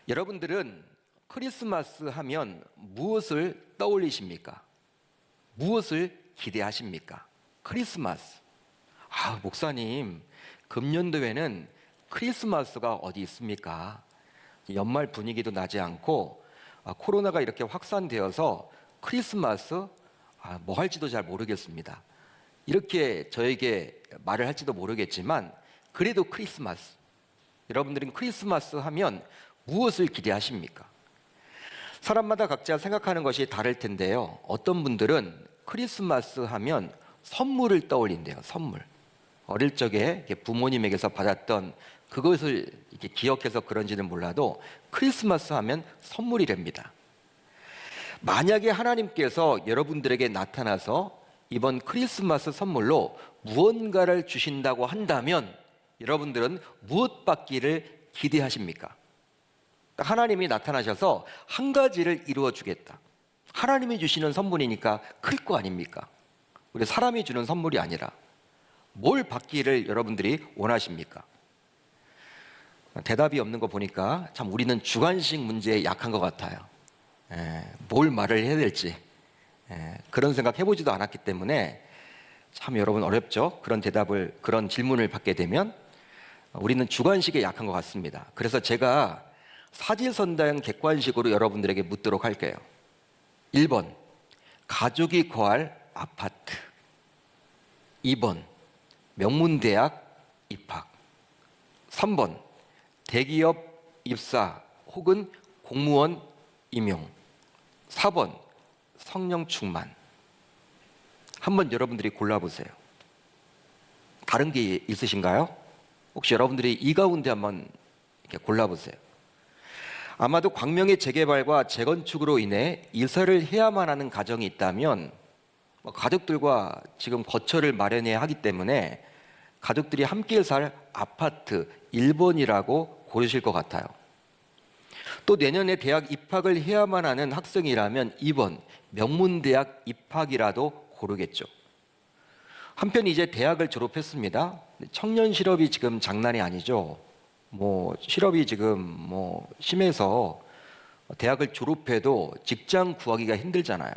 여러분들은 크리스마스 하면 무엇을 떠올리십니까? 무엇을 기대하십니까? 크리스마스. 목사님, 금년도에는 크리스마스가 어디 있습니까? 연말 분위기도 나지 않고 코로나가 이렇게 확산되어서 크리스마스 뭐 할지도 잘 모르겠습니다. 이렇게 저에게 말을 할지도 모르겠지만 그래도 크리스마스. 여러분들은 크리스마스 하면 무엇을 기대하십니까? 사람마다 각자 생각하는 것이 다를 텐데요. 어떤 분들은 크리스마스 하면 선물을 떠올린대요. 선물. 어릴 적에 부모님에게서 받았던 그것을 이렇게 기억해서 그런지는 몰라도 크리스마스 하면 선물이랍니다. 만약에 하나님께서 여러분들에게 나타나서 이번 크리스마스 선물로 무언가를 주신다고 한다면 여러분들은 무엇 받기를 기대하십니까? 하나님이 나타나셔서 한 가지를 이루어 주겠다. 하나님이 주시는 선물이니까 클 거 아닙니까? 우리 사람이 주는 선물이 아니라 뭘 받기를 여러분들이 원하십니까? 대답이 없는 거 보니까 참 우리는 주관식 문제에 약한 것 같아요. 뭘 말을 해야 될지 그런 생각 해보지도 않았기 때문에 참 여러분 어렵죠? 그런 질문을 받게 되면 우리는 주관식에 약한 것 같습니다. 그래서 제가 사지선다형 객관식으로 여러분들에게 묻도록 할게요. 1번, 가족이 거할 아파트. 2번, 명문대학 입학. 3번, 대기업 입사 혹은 공무원 임용. 4번, 성령 충만. 한번 여러분들이 골라보세요. 다른 게 있으신가요? 혹시 여러분들이 이 가운데 한번 이렇게 골라보세요. 아마도 광명의 재개발과 재건축으로 인해 이사를 해야만 하는 가정이 있다면 가족들과 지금 거처를 마련해야 하기 때문에 가족들이 함께 살 아파트 1번이라고 고르실 것 같아요. 또 내년에 대학 입학을 해야만 하는 학생이라면 2번 명문대학 입학이라도 고르겠죠. 한편 이제 대학을 졸업했습니다. 청년 실업이 지금 장난이 아니죠. 실업이 지금 심해서 대학을 졸업해도 직장 구하기가 힘들잖아요.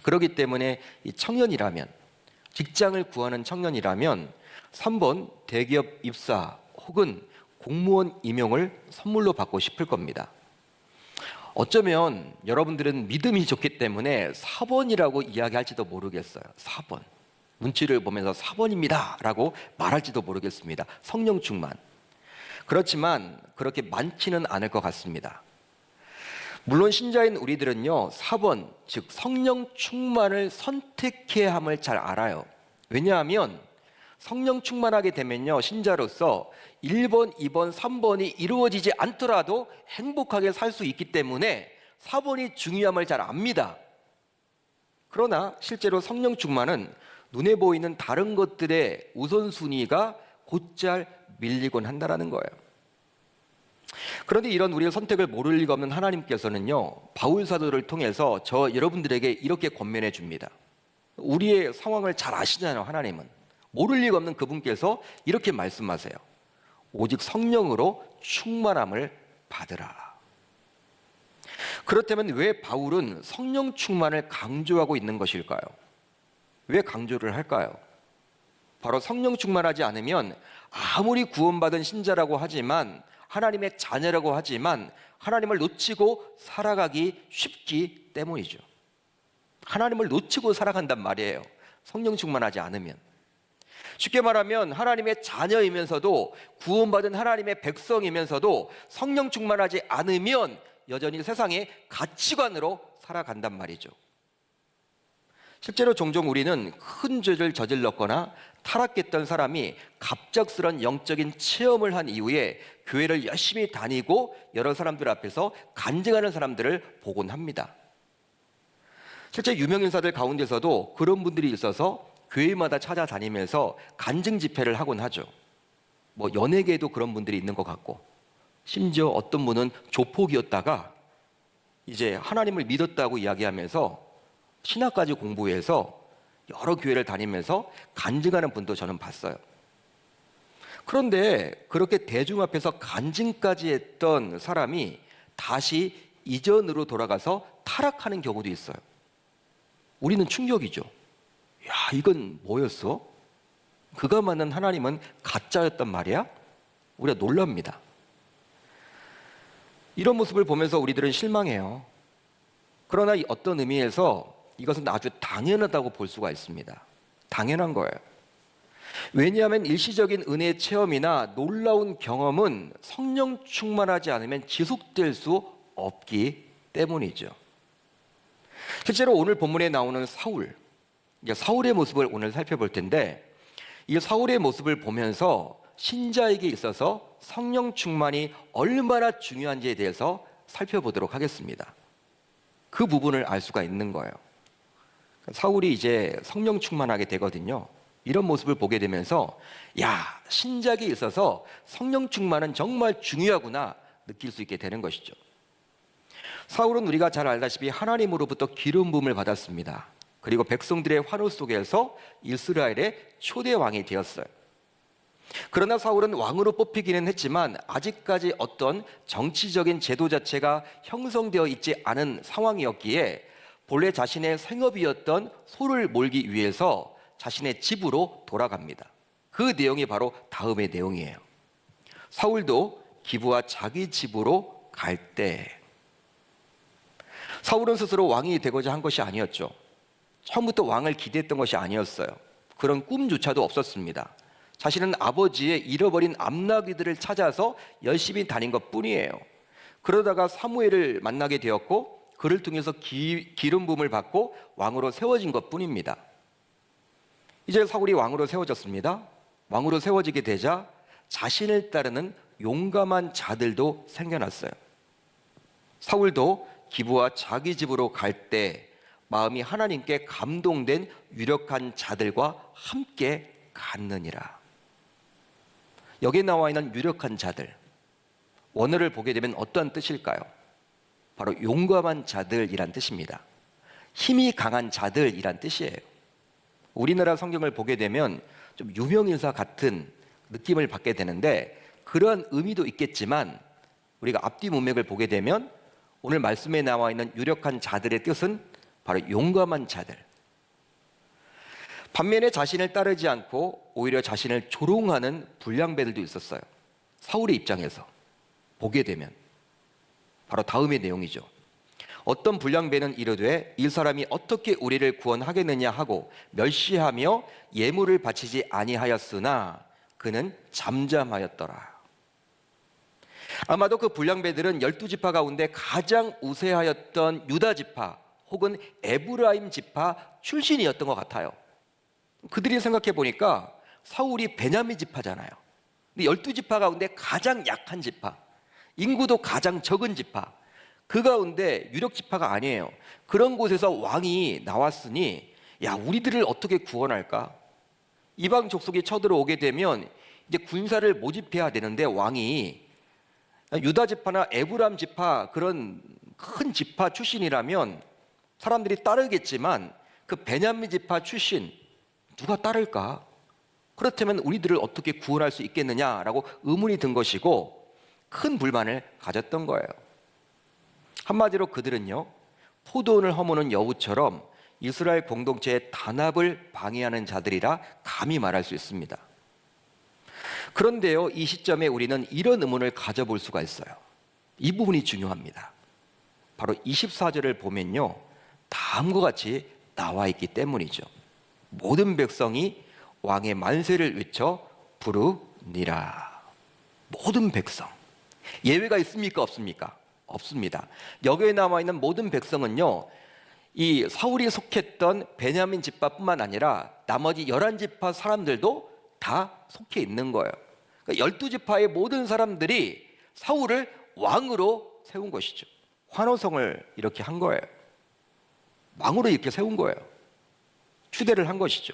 그렇기 때문에 이 청년이라면, 직장을 구하는 청년이라면 3번 대기업 입사 혹은 공무원 임용을 선물로 받고 싶을 겁니다. 어쩌면 여러분들은 믿음이 좋기 때문에 4번이라고 이야기할지도 모르겠어요. 4번. 눈치를 보면서 4번입니다 라고 말할지도 모르겠습니다. 성령 충만. 그렇지만 그렇게 많지는 않을 것 같습니다. 물론 신자인 우리들은요 4번, 즉 성령 충만을 선택해야 함을 잘 알아요. 왜냐하면 성령 충만하게 되면요 신자로서 1번, 2번, 3번이 이루어지지 않더라도 행복하게 살 수 있기 때문에 4번이 중요함을 잘 압니다. 그러나 실제로 성령 충만은 눈에 보이는 다른 것들의 우선순위가 곧잘 밀리곤 한다는 거예요. 그런데 이런 우리의 선택을 모를 리가 없는 하나님께서는요 바울 사도를 통해서 여러분들에게 이렇게 권면해 줍니다. 우리의 상황을 잘 아시잖아요. 하나님은 모를 리가 없는 그분께서 이렇게 말씀하세요. 오직 성령으로 충만함을 받으라. 그렇다면 왜 바울은 성령 충만을 강조하고 있는 것일까요? 왜 강조를 할까요? 바로 성령 충만하지 않으면 아무리 구원받은 신자라고 하지만 하나님의 자녀라고 하지만 하나님을 놓치고 살아가기 쉽기 때문이죠. 하나님을 놓치고 살아간단 말이에요. 성령 충만하지 않으면. 쉽게 말하면 하나님의 자녀이면서도 구원받은 하나님의 백성이면서도 성령 충만하지 않으면 여전히 세상의 가치관으로 살아간단 말이죠. 실제로 종종 우리는 큰 죄를 저질렀거나 타락했던 사람이 갑작스런 영적인 체험을 한 이후에 교회를 열심히 다니고 여러 사람들 앞에서 간증하는 사람들을 보곤 합니다. 실제 유명인사들 가운데서도 그런 분들이 있어서 교회마다 찾아다니면서 간증 집회를 하곤 하죠. 연예계에도 그런 분들이 있는 것 같고, 심지어 어떤 분은 조폭이었다가 이제 하나님을 믿었다고 이야기하면서 신학까지 공부해서 여러 교회를 다니면서 간증하는 분도 저는 봤어요. 그런데 그렇게 대중 앞에서 간증까지 했던 사람이 다시 이전으로 돌아가서 타락하는 경우도 있어요. 우리는 충격이죠. 야, 이건 뭐였어? 그가 만난 하나님은 가짜였단 말이야? 우리가 놀랍니다. 이런 모습을 보면서 우리들은 실망해요. 그러나 어떤 의미에서 이것은 아주 당연하다고 볼 수가 있습니다. 당연한 거예요. 왜냐하면 일시적인 은혜의 체험이나 놀라운 경험은 성령 충만하지 않으면 지속될 수 없기 때문이죠. 실제로 오늘 본문에 나오는 사울의 모습을 오늘 살펴볼 텐데, 이 사울의 모습을 보면서 신자에게 있어서 성령 충만이 얼마나 중요한지에 대해서 살펴보도록 하겠습니다. 그 부분을 알 수가 있는 거예요. 사울이 이제 성령 충만하게 되거든요. 이런 모습을 보게 되면서 야, 신자에게 있어서 성령 충만은 정말 중요하구나 느낄 수 있게 되는 것이죠. 사울은 우리가 잘 알다시피 하나님으로부터 기름 부음을 받았습니다. 그리고 백성들의 환호 속에서 이스라엘의 초대 왕이 되었어요. 그러나 사울은 왕으로 뽑히기는 했지만 아직까지 어떤 정치적인 제도 자체가 형성되어 있지 않은 상황이었기에 본래 자신의 생업이었던 소를 몰기 위해서 자신의 집으로 돌아갑니다. 그 내용이 바로 다음의 내용이에요. 사울도 기브와 자기 집으로 갈 때, 사울은 스스로 왕이 되고자 한 것이 아니었죠. 처음부터 왕을 기대했던 것이 아니었어요. 그런 꿈조차도 없었습니다. 자신은 아버지의 잃어버린 암나귀들을 찾아서 열심히 다닌 것 뿐이에요. 그러다가 사무엘을 만나게 되었고 그를 통해서 기름 부음을 받고 왕으로 세워진 것 뿐입니다. 이제 사울이 왕으로 세워졌습니다. 왕으로 세워지게 되자 자신을 따르는 용감한 자들도 생겨났어요. 사울도 기브와 자기 집으로 갈 때 마음이 하나님께 감동된 유력한 자들과 함께 갔느니라. 여기에 나와 있는 유력한 자들, 원어를 보게 되면 어떠한 뜻일까요? 바로 용감한 자들이란 뜻입니다. 힘이 강한 자들이란 뜻이에요. 우리나라 성경을 보게 되면 좀 유명인사 같은 느낌을 받게 되는데 그런 의미도 있겠지만 우리가 앞뒤 문맥을 보게 되면 오늘 말씀에 나와 있는 유력한 자들의 뜻은 바로 용감한 자들. 반면에 자신을 따르지 않고 오히려 자신을 조롱하는 불량배들도 있었어요. 사울의 입장에서 보게 되면 바로 다음의 내용이죠. 어떤 불량배는 이르되 이 사람이 어떻게 우리를 구원하겠느냐 하고 멸시하며 예물을 바치지 아니하였으나 그는 잠잠하였더라. 아마도 그 불량배들은 12지파 가운데 가장 우세하였던 유다 지파 혹은 에브라임 지파 출신이었던 것 같아요. 그들이 생각해 보니까 사울이 베냐민 지파잖아요. 근데 12지파 가운데 가장 약한 지파, 인구도 가장 적은 지파, 그 가운데 유력 지파가 아니에요. 그런 곳에서 왕이 나왔으니 야, 우리들을 어떻게 구원할까? 이방 족속이 쳐들어오게 되면 이제 군사를 모집해야 되는데 왕이 유다 지파나 에브라임 지파 그런 큰 지파 출신이라면 사람들이 따르겠지만 그 베냐민 지파 출신 누가 따를까? 그렇다면 우리들을 어떻게 구원할 수 있겠느냐라고 의문이 든 것이고 큰 불만을 가졌던 거예요. 한마디로 그들은요, 포도원을 허무는 여우처럼 이스라엘 공동체의 단합을 방해하는 자들이라 감히 말할 수 있습니다. 그런데요, 이 시점에 우리는 이런 의문을 가져볼 수가 있어요. 이 부분이 중요합니다. 바로 24절을 보면요, 다음과 같이 나와 있기 때문이죠. 모든 백성이 왕의 만세를 외쳐 부르니라. 모든 백성. 예외가 있습니까? 없습니까? 없습니다. 여기에 나와 있는 모든 백성은요, 이 사울이 속했던 베냐민 지파뿐만 아니라 나머지 11지파 사람들도 다 속해 있는 거예요. 그러니까 12지파의 모든 사람들이 사울을 왕으로 세운 것이죠. 환호성을 이렇게 한 거예요. 왕으로 이렇게 세운 거예요. 추대를 한 것이죠.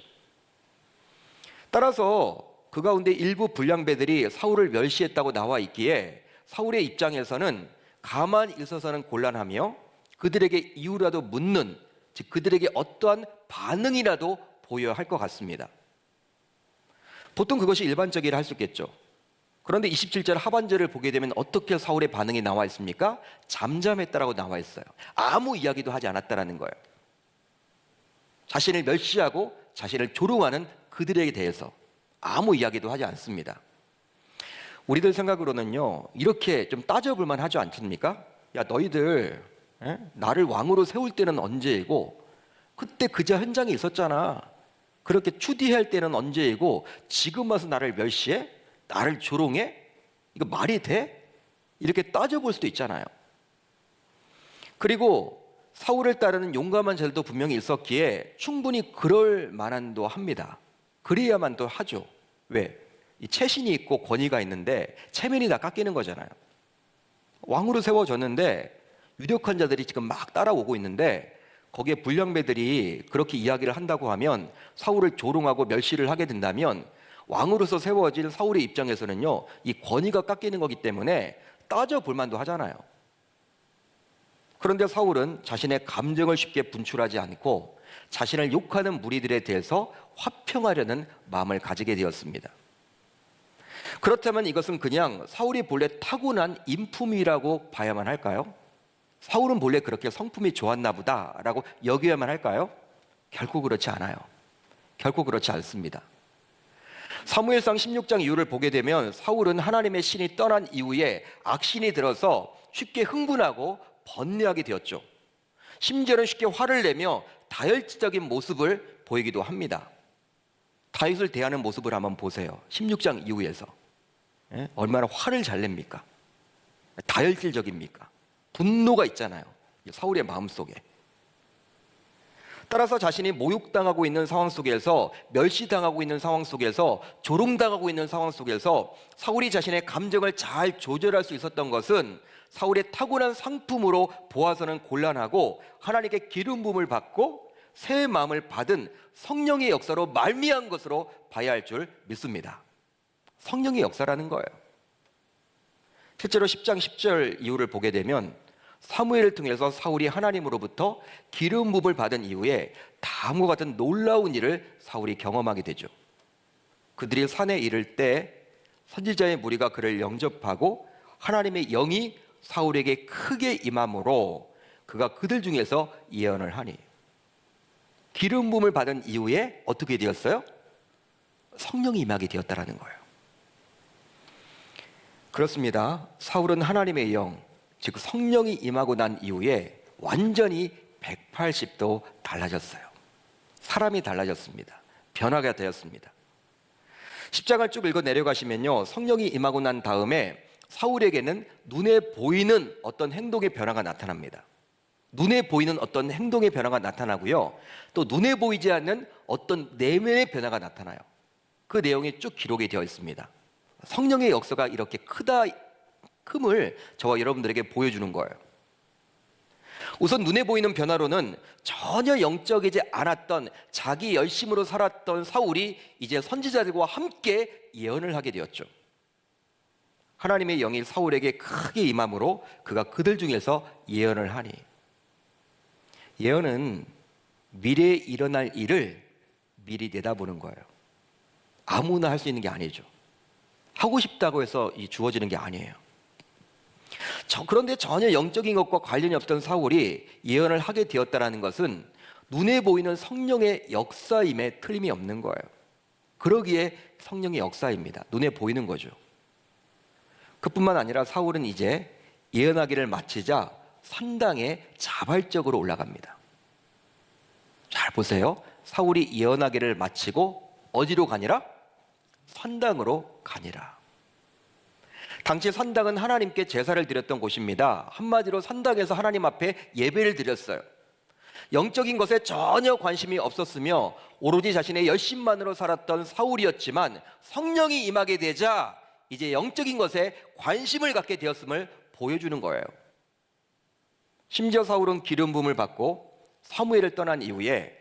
따라서 그 가운데 일부 불량배들이 사울을 멸시했다고 나와 있기에 사울의 입장에서는 가만히 있어서는 곤란하며 그들에게 이유라도 묻는, 즉 그들에게 어떠한 반응이라도 보여야 할 것 같습니다. 보통 그것이 일반적이라 할 수 있겠죠. 그런데 27절 하반절을 보게 되면 어떻게 사울의 반응이 나와 있습니까? 잠잠했다라고 나와 있어요. 아무 이야기도 하지 않았다라는 거예요. 자신을 멸시하고 자신을 조롱하는 그들에게 대해서 아무 이야기도 하지 않습니다. 우리들 생각으로는요, 이렇게 좀 따져볼 만하지 않습니까? 야, 너희들 나를 왕으로 세울 때는 언제이고 그때 그저 현장에 있었잖아. 그렇게 추디할 때는 언제이고 지금 와서 나를 멸시해? 나를 조롱해? 이거 말이 돼? 이렇게 따져볼 수도 있잖아요. 그리고 사울을 따르는 용감한 자들도 분명히 있었기에 충분히 그럴 만한도 합니다. 그래야만도 하죠. 왜? 이 체신이 있고 권위가 있는데 체면이 다 깎이는 거잖아요. 왕으로 세워졌는데 유력한 자들이 지금 막 따라오고 있는데 거기에 불량배들이 그렇게 이야기를 한다고 하면 사울을 조롱하고 멸시를 하게 된다면 왕으로서 세워질 사울의 입장에서는요, 이 권위가 깎이는 거기 때문에 따져볼 만도 하잖아요. 그런데 사울은 자신의 감정을 쉽게 분출하지 않고 자신을 욕하는 무리들에 대해서 화평하려는 마음을 가지게 되었습니다. 그렇다면 이것은 그냥 사울이 본래 타고난 인품이라고 봐야만 할까요? 사울은 본래 그렇게 성품이 좋았나 보다라고 여겨야만 할까요? 결코 그렇지 않아요. 결코 그렇지 않습니다. 사무엘상 16장 이후를 보게 되면 사울은 하나님의 신이 떠난 이후에 악신이 들어서 쉽게 흥분하고 번뇌하게 되었죠. 심지어는 쉽게 화를 내며 다혈질적인 모습을 보이기도 합니다. 다윗을 대하는 모습을 한번 보세요. 16장 이후에서 얼마나 화를 잘 냅니까? 다혈질적입니까? 분노가 있잖아요, 사울의 마음속에. 따라서 자신이 모욕당하고 있는 상황 속에서, 멸시당하고 있는 상황 속에서, 조롱당하고 있는 상황 속에서 사울이 자신의 감정을 잘 조절할 수 있었던 것은 사울의 타고난 상품으로 보아서는 곤란하고 하나님께 기름 부음을 받고 새 마음을 받은 성령의 역사로 말미암은 것으로 봐야 할 줄 믿습니다. 성령의 역사라는 거예요. 실제로 10장 10절 이후를 보게 되면 사무엘을 통해서 사울이 하나님으로부터 기름 부음을 받은 이후에 다음과 같은 놀라운 일을 사울이 경험하게 되죠. 그들이 산에 이를 때 선지자의 무리가 그를 영접하고 하나님의 영이 사울에게 크게 임함으로 그가 그들 중에서 예언을 하니, 기름 부음을 받은 이후에 어떻게 되었어요? 성령이 임하게 되었다라는 거예요. 그렇습니다. 사울은 하나님의 영, 즉 성령이 임하고 난 이후에 완전히 180도 달라졌어요. 사람이 달라졌습니다. 변화가 되었습니다. 10장을 쭉 읽어 내려가시면요, 성령이 임하고 난 다음에 사울에게는 눈에 보이는 어떤 행동의 변화가 나타납니다. 눈에 보이는 어떤 행동의 변화가 나타나고요, 또 눈에 보이지 않는 어떤 내면의 변화가 나타나요. 그 내용이 쭉 기록이 되어 있습니다. 성령의 역사가 이렇게 큼을 저와 여러분들에게 보여주는 거예요. 우선 눈에 보이는 변화로는 전혀 영적이지 않았던 자기 열심으로 살았던 사울이 이제 선지자들과 함께 예언을 하게 되었죠. 하나님의 영이 사울에게 크게 임함으로 그가 그들 중에서 예언을 하니, 예언은 미래에 일어날 일을 미리 내다보는 거예요. 아무나 할 수 있는 게 아니죠. 하고 싶다고 해서 주어지는 게 아니에요. 그런데 전혀 영적인 것과 관련이 없던 사울이 예언을 하게 되었다는 것은 눈에 보이는 성령의 역사임에 틀림이 없는 거예요. 그러기에 성령의 역사입니다. 눈에 보이는 거죠. 그뿐만 아니라 사울은 이제 예언하기를 마치자 산당에 자발적으로 올라갑니다. 잘 보세요. 사울이 예언하기를 마치고 어디로 가니라? 산당으로 가니라. 당시 산당은 하나님께 제사를 드렸던 곳입니다. 한마디로 산당에서 하나님 앞에 예배를 드렸어요. 영적인 것에 전혀 관심이 없었으며 오로지 자신의 열심만으로 살았던 사울이었지만 성령이 임하게 되자 이제 영적인 것에 관심을 갖게 되었음을 보여주는 거예요. 심지어 사울은 기름 부음을 받고 사무엘을 떠난 이후에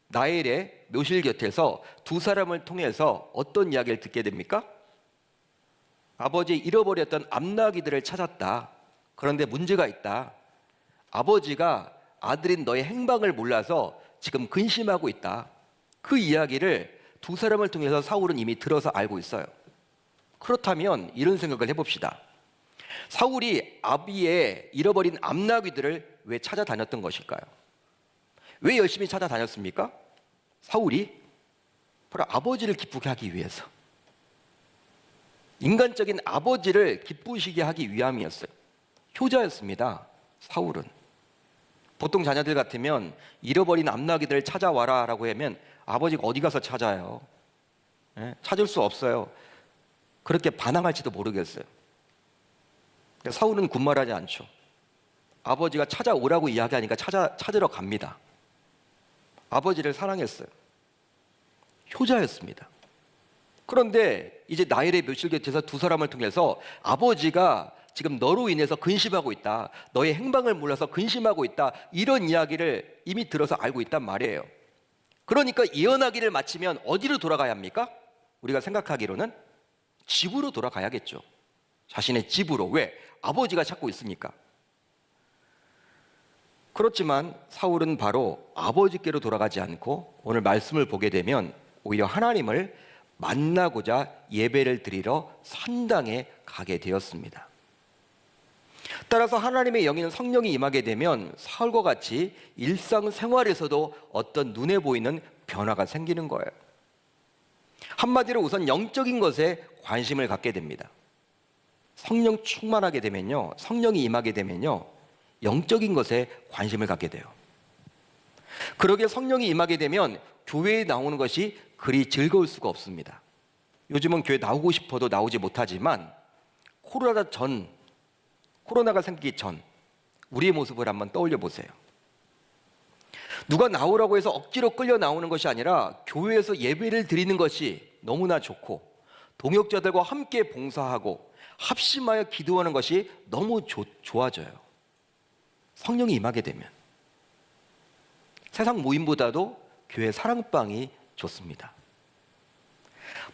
나엘의 묘실 곁에서 두 사람을 통해서 어떤 이야기를 듣게 됩니까? 아버지 잃어버렸던 암나귀들을 찾았다. 그런데 문제가 있다. 아버지가 아들인 너의 행방을 몰라서 지금 근심하고 있다. 그 이야기를 두 사람을 통해서 사울은 이미 들어서 알고 있어요. 그렇다면 이런 생각을 해봅시다. 사울이 아비의 잃어버린 암나귀들을 왜 찾아다녔던 것일까요? 왜 열심히 찾아다녔습니까? 사울이 바로 아버지를 기쁘게 하기 위해서, 인간적인 아버지를 기쁘시게 하기 위함이었어요. 효자였습니다. 사울은. 보통 자녀들 같으면 잃어버린 암나귀들을 찾아와라 라고 하면 아버지가 어디 가서 찾아요? 찾을 수 없어요. 그렇게 반항할지도 모르겠어요. 사울은 군말하지 않죠. 아버지가 찾아오라고 이야기하니까 찾으러 갑니다. 아버지를 사랑했어요. 효자였습니다. 그런데 이제 나일의 묘실곁에서 두 사람을 통해서 아버지가 지금 너로 인해서 근심하고 있다, 너의 행방을 몰라서 근심하고 있다, 이런 이야기를 이미 들어서 알고 있단 말이에요. 그러니까 예언하기를 마치면 어디로 돌아가야 합니까? 우리가 생각하기로는 집으로 돌아가야겠죠. 자신의 집으로. 왜? 아버지가 찾고 있으니까. 그렇지만 사울은 바로 아버지께로 돌아가지 않고 오늘 말씀을 보게 되면 오히려 하나님을 만나고자 예배를 드리러 산당에 가게 되었습니다. 따라서 하나님의 영인 성령이 임하게 되면 사울과 같이 일상생활에서도 어떤 눈에 보이는 변화가 생기는 거예요. 한마디로 우선 영적인 것에 관심을 갖게 됩니다. 성령 충만하게 되면요, 성령이 임하게 되면요, 영적인 것에 관심을 갖게 돼요. 그러게 성령이 임하게 되면 교회에 나오는 것이 그리 즐거울 수가 없습니다. 요즘은 교회 나오고 싶어도 나오지 못하지만 코로나가 생기기 전 우리의 모습을 한번 떠올려 보세요. 누가 나오라고 해서 억지로 끌려 나오는 것이 아니라 교회에서 예배를 드리는 것이 너무나 좋고, 동역자들과 함께 봉사하고 합심하여 기도하는 것이 너무 좋아져요. 성령이 임하게 되면 세상 모임보다도 교회 사랑방이 좋습니다.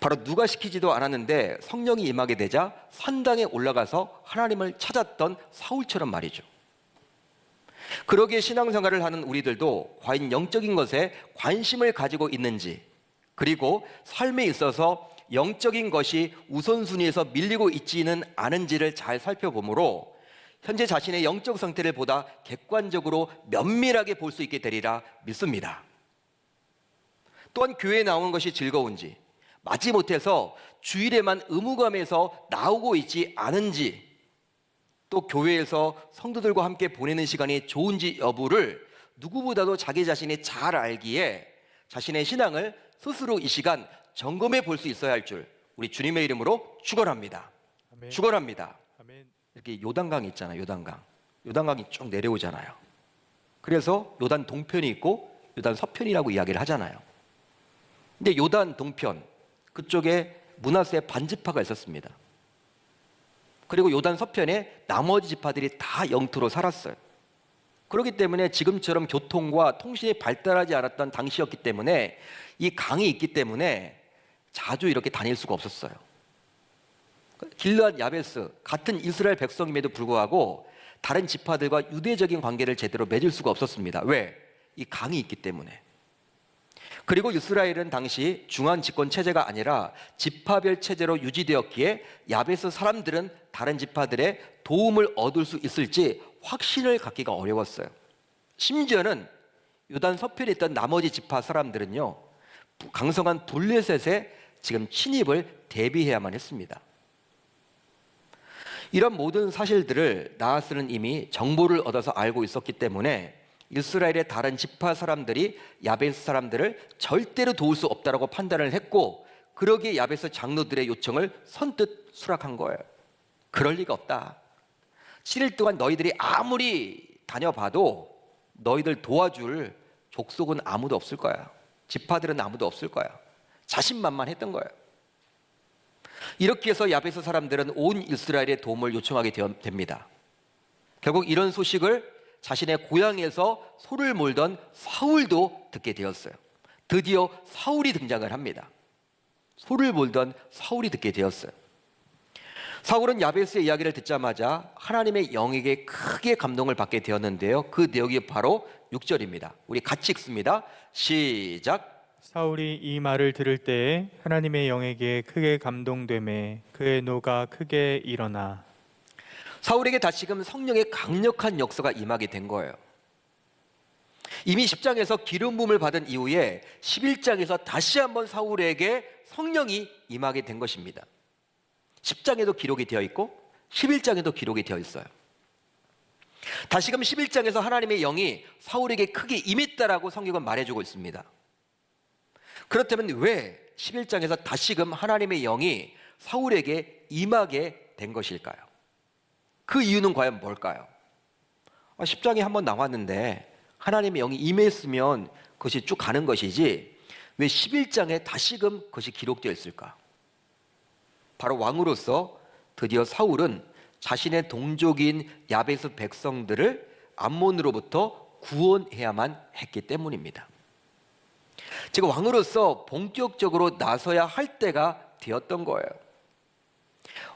바로 누가 시키지도 않았는데 성령이 임하게 되자 산당에 올라가서 하나님을 찾았던 사울처럼 말이죠. 그러기에 신앙생활을 하는 우리들도 과연 영적인 것에 관심을 가지고 있는지, 그리고 삶에 있어서 영적인 것이 우선순위에서 밀리고 있지는 않은지를 잘 살펴보므로 현재 자신의 영적 상태를 보다 객관적으로 면밀하게 볼 수 있게 되리라 믿습니다. 또한 교회에 나오는 것이 즐거운지, 마지못해서 주일에만 의무감에서 나오고 있지 않은지, 또 교회에서 성도들과 함께 보내는 시간이 좋은지 여부를 누구보다도 자기 자신이 잘 알기에 자신의 신앙을 스스로 이 시간 점검해 볼 수 있어야 할 줄 우리 주님의 이름으로 축원합니다. 아멘. 축원합니다. 아멘. 이렇게 요단강이 있잖아요. 요단강이 쭉 내려오잖아요. 그래서 요단 동편이 있고 요단 서편이라고 이야기를 하잖아요. 근데 요단 동편 그쪽에 므낫세 반지파가 있었습니다. 그리고 요단 서편에 나머지 지파들이 다 영토로 살았어요. 그렇기 때문에 지금처럼 교통과 통신이 발달하지 않았던 당시였기 때문에 이 강이 있기 때문에 자주 이렇게 다닐 수가 없었어요. 길르앗 야베스 같은 이스라엘 백성임에도 불구하고 다른 지파들과 유대적인 관계를 제대로 맺을 수가 없었습니다. 왜? 이 강이 있기 때문에. 그리고 이스라엘은 당시 중앙 집권 체제가 아니라 지파별 체제로 유지되었기에 야베스 사람들은 다른 지파들의 도움을 얻을 수 있을지 확신을 갖기가 어려웠어요. 심지어는 요단 서편에 있던 나머지 지파 사람들은요, 강성한 블레셋의 지금 침입을 대비해야만 했습니다. 이런 모든 사실들을 나아스는 이미 정보를 얻어서 알고 있었기 때문에 이스라엘의 다른 지파 사람들이 야베스 사람들을 절대로 도울 수 없다라고 판단을 했고, 그러기에 야베스 장로들의 요청을 선뜻 수락한 거예요. 그럴 리가 없다. 7일 동안 너희들이 아무리 다녀봐도 너희들 도와줄 족속은 아무도 없을 거야. 지파들은 아무도 없을 거야. 자신만만했던 거예요. 이렇게 해서 야베스 사람들은 온 이스라엘의 도움을 요청하게 됩니다. 결국 이런 소식을 자신의 고향에서 소를 몰던 사울도 듣게 되었어요. 드디어 사울이 등장을 합니다. 소를 몰던 사울이 듣게 되었어요. 사울은 야베스의 이야기를 듣자마자 하나님의 영에게 크게 감동을 받게 되었는데요. 그 내용이 바로 6절입니다. 우리 같이 읽습니다. 시작. 사울이 이 말을 들을 때에 하나님의 영에게 크게 감동되매 그의 노가 크게 일어나. 사울에게 다시금 성령의 강력한 역사가 임하게 된 거예요. 이미 10장에서 기름 부음을 받은 이후에 11장에서 다시 한번 사울에게 성령이 임하게 된 것입니다. 10장에도 기록이 되어 있고 11장에도 기록이 되어 있어요. 다시금 11장에서 하나님의 영이 사울에게 크게 임했다라고 성경은 말해주고 있습니다. 그렇다면 왜 11장에서 다시금 하나님의 영이 사울에게 임하게 된 것일까요? 그 이유는 과연 뭘까요? 10장에 한번 나왔는데 하나님의 영이 임했으면 그것이 쭉 가는 것이지 왜 11장에 다시금 그것이 기록되어 있을까? 바로 왕으로서 드디어 사울은 자신의 동족인 야베스 백성들을 암몬으로부터 구원해야만 했기 때문입니다. 즉 왕으로서 본격적으로 나서야 할 때가 되었던 거예요.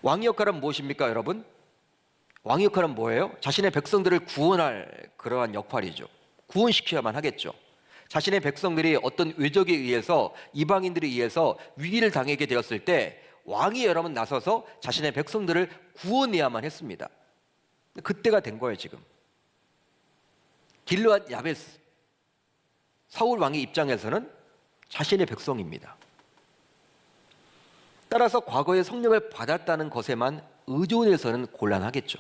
왕의 역할은 무엇입니까, 여러분? 왕의 역할은 뭐예요? 자신의 백성들을 구원할 그러한 역할이죠. 구원시켜야만 하겠죠. 자신의 백성들이 어떤 외적에 의해서, 이방인들에 의해서 위기를 당하게 되었을 때 왕이 여러분 나서서 자신의 백성들을 구원해야만 했습니다. 그때가 된 거예요. 지금 길르앗 야베스, 사울 왕의 입장에서는 자신의 백성입니다. 따라서 과거에 성령을 받았다는 것에만 의존해서는 곤란하겠죠.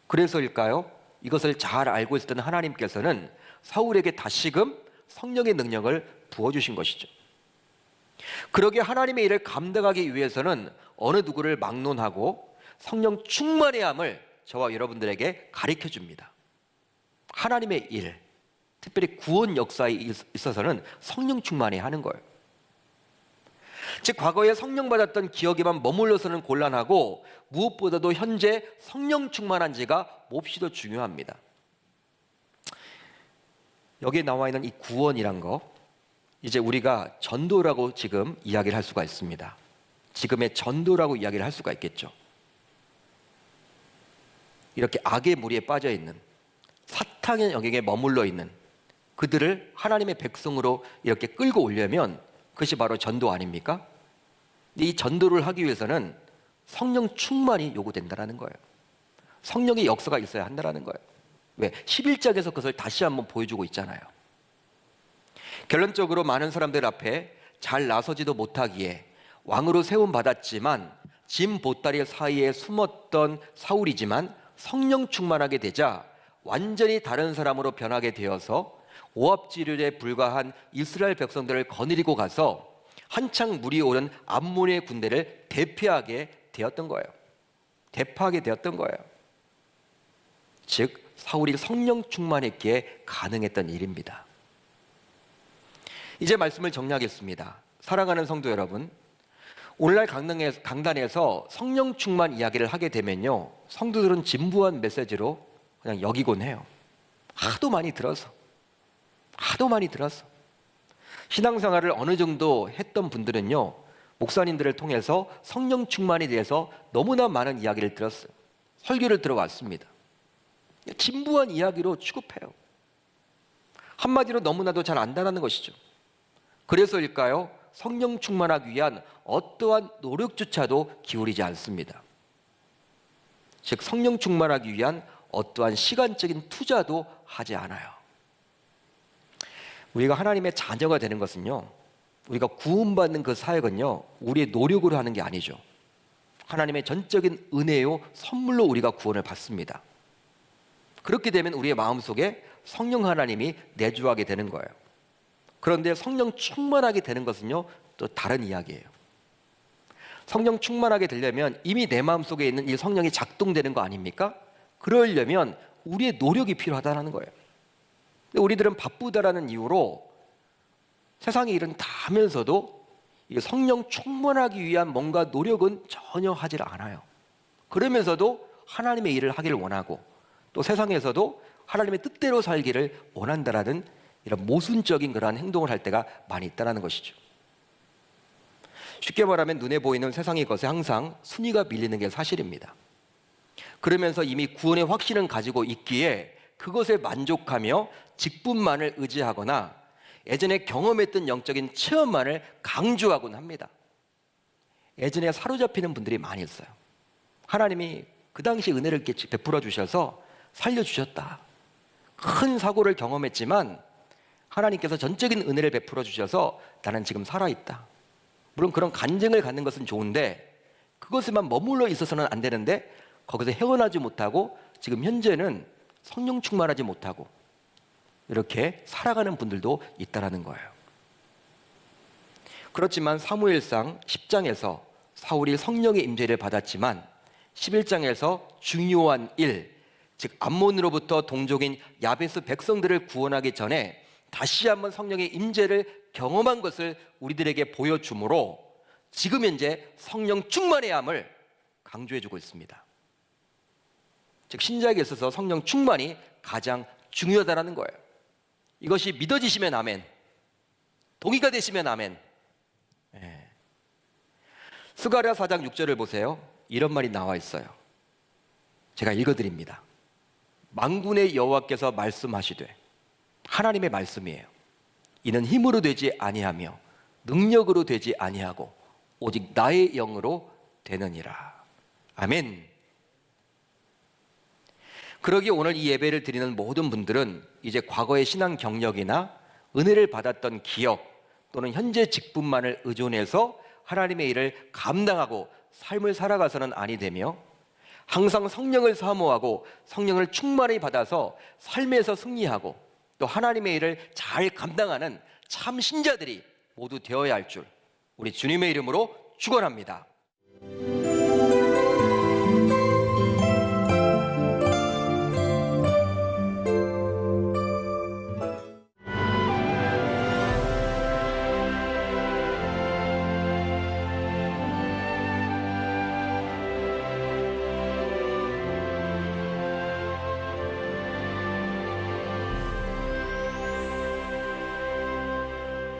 그래서일까요? 이것을 잘 알고 있었던 하나님께서는 사울에게 다시금 성령의 능력을 부어주신 것이죠. 그러기에 하나님의 일을 감당하기 위해서는 어느 누구를 막론하고 성령 충만의 함을 저와 여러분들에게 가르쳐 줍니다. 하나님의 일, 특별히 구원 역사에 있어서는 성령 충만히 하는 거예요. 즉 과거에 성령 받았던 기억에만 머물러서는 곤란하고 무엇보다도 현재 성령 충만한 지가 몹시도 중요합니다. 여기에 나와 있는 이 구원이란 거, 이제 우리가 전도라고 지금 이야기를 할 수가 있습니다. 지금의 전도라고 이야기를 할 수가 있겠죠. 이렇게 악의 무리에 빠져 있는, 사탄의 영역에 머물러 있는 그들을 하나님의 백성으로 이렇게 끌고 오려면 그것이 바로 전도 아닙니까? 근데 이 전도를 하기 위해서는 성령 충만이 요구된다는 거예요. 성령의 역사가 있어야 한다는 거예요. 왜? 11장에서 그것을 다시 한번 보여주고 있잖아요. 결론적으로 많은 사람들 앞에 잘 나서지도 못하기에 왕으로 세움받았지만 짐 보따리 사이에 숨었던 사울이지만 성령 충만하게 되자 완전히 다른 사람으로 변하게 되어서 오합지졸에 불과한 이스라엘 백성들을 거느리고 가서 한창 물이 오른 암몬의 군대를 대표하게 되었던 거예요. 대파하게 되었던 거예요. 즉 사울이 성령 충만했기에 가능했던 일입니다. 이제 말씀을 정리하겠습니다. 사랑하는 성도 여러분, 오늘날 강단에서 성령 충만 이야기를 하게 되면요, 성도들은 진부한 메시지로 그냥 여기곤 해요. 하도 많이 들어서 신앙생활을 어느 정도 했던 분들은요, 목사님들을 통해서 성령 충만에 대해서 너무나 많은 이야기를 들었어요. 설교를 들어왔습니다. 진부한 이야기로 취급해요. 한마디로 너무나도 잘 안다라는 것이죠. 그래서일까요? 성령 충만하기 위한 어떠한 노력조차도 기울이지 않습니다. 즉 성령 충만하기 위한 어떠한 시간적인 투자도 하지 않아요. 우리가 하나님의 자녀가 되는 것은요, 우리가 구원받는 그 사역은요, 우리의 노력으로 하는 게 아니죠. 하나님의 전적인 은혜요 선물로 우리가 구원을 받습니다. 그렇게 되면 우리의 마음속에 성령 하나님이 내주하게 되는 거예요. 그런데 성령 충만하게 되는 것은요, 또 다른 이야기예요. 성령 충만하게 되려면 이미 내 마음속에 있는 이 성령이 작동되는 거 아닙니까? 그러려면 우리의 노력이 필요하다는 거예요. 근데 우리들은 바쁘다라는 이유로 세상의 일은 다 하면서도 이 성령 충만하기 위한 뭔가 노력은 전혀 하질 않아요. 그러면서도 하나님의 일을 하기를 원하고 또 세상에서도 하나님의 뜻대로 살기를 원한다라는 이런 모순적인 그러한 행동을 할 때가 많이 있다는 것이죠. 쉽게 말하면 눈에 보이는 세상의 것에 항상 순위가 밀리는 게 사실입니다. 그러면서 이미 구원의 확신은 가지고 있기에 그것에 만족하며 직분만을 의지하거나 예전에 경험했던 영적인 체험만을 강조하곤 합니다. 예전에 사로잡히는 분들이 많이 있어요. 하나님이 그 당시 은혜를 베풀어 주셔서 살려주셨다. 큰 사고를 경험했지만 하나님께서 전적인 은혜를 베풀어 주셔서 나는 지금 살아있다. 물론 그런 간증을 갖는 것은 좋은데 그것에만 머물러 있어서는 안 되는데 거기서 헤어나지 못하고 지금 현재는 성령 충만하지 못하고 이렇게 살아가는 분들도 있다라는 거예요. 그렇지만 사무엘상 10장에서 사울이 성령의 임재를 받았지만 11장에서 중요한 일, 즉 암몬으로부터 동족인 야베스 백성들을 구원하기 전에 다시 한번 성령의 임재를 경험한 것을 우리들에게 보여주므로 지금 현재 성령 충만의 함을 강조해주고 있습니다. 즉 신자에게 있어서 성령 충만이 가장 중요하다는 거예요. 이것이 믿어지시면 아멘, 동의가 되시면 아멘. 스가랴 4장 6절을 보세요. 이런 말이 나와 있어요. 제가 읽어드립니다. 만군의 여호와께서 말씀하시되, 하나님의 말씀이에요. 이는 힘으로 되지 아니하며 능력으로 되지 아니하고 오직 나의 영으로 되느니라. 아멘. 그러기에 오늘 이 예배를 드리는 모든 분들은 이제 과거의 신앙 경력이나 은혜를 받았던 기억 또는 현재 직분만을 의존해서 하나님의 일을 감당하고 삶을 살아가서는 아니 되며 항상 성령을 사모하고 성령을 충만히 받아서 삶에서 승리하고 또 하나님의 일을 잘 감당하는 참 신자들이 모두 되어야 할 줄 우리 주님의 이름으로 축원합니다.